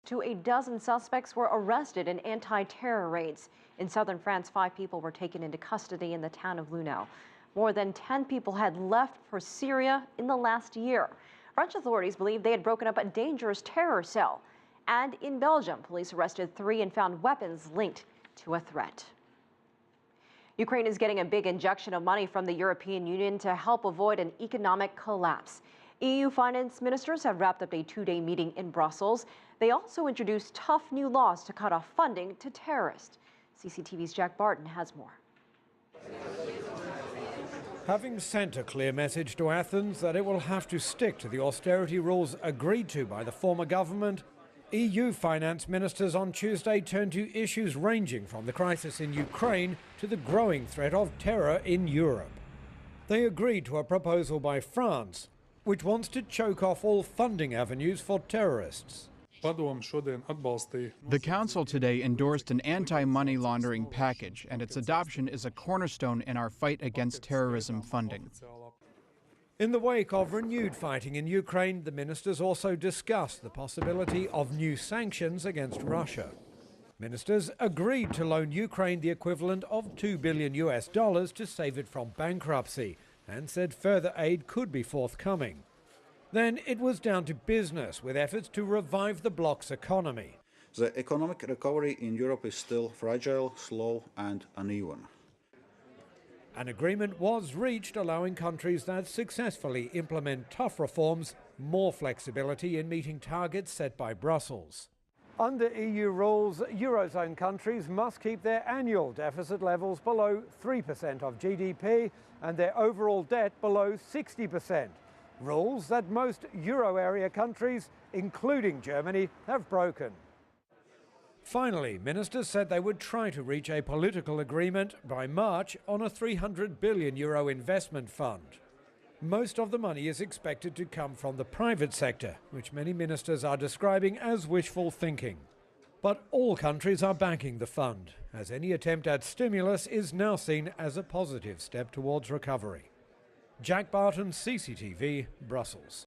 to a dozen suspects were arrested in anti-terror raids. In southern France, 5 people were taken into custody in the town of Lunel. More than 10 people had left for Syria in the last year. French authorities believe they had broken up a dangerous terror cell. And in Belgium, police arrested 3 and found weapons linked to a threat. Ukraine is getting a big injection of money from the European Union to help avoid an economic collapse. EU finance ministers have wrapped up a 2-day meeting in Brussels. They also introduced tough new laws to cut off funding to terrorists. CCTV's Barton has more. Having sent a clear message to Athens that it will have to stick to the austerity rules agreed to by the former government, EU finance ministers on Tuesday turned to issues ranging from the crisis in Ukraine to the growing threat of terror in Europe. They agreed to a proposal by France, which wants to choke off all funding avenues for terrorists. The Council today endorsed an anti-money laundering package, and its adoption is a cornerstone in our fight against terrorism funding. In the wake of renewed fighting in Ukraine, the ministers also discussed the possibility of new sanctions against Russia. Ministers agreed to loan Ukraine the equivalent of $2 billion to save it from bankruptcy, and said further aid could be forthcoming. Then it was down to business, with efforts to revive the bloc's economy. The economic recovery in Europe is still fragile, slow and uneven. An agreement was reached allowing countries that successfully implement tough reforms more flexibility in meeting targets set by Brussels. Under EU rules, Eurozone countries must keep their annual deficit levels below 3% of GDP and their overall debt below 60%. Rules that most euro area countries, including Germany, have broken. Finally, ministers said they would try to reach a political agreement by March on a €300 billion investment fund. Most of the money is expected to come from the private sector, which many ministers are describing as wishful thinking. But all countries are backing the fund, as any attempt at stimulus is now seen as a positive step towards recovery. Barton, CCTV, Brussels.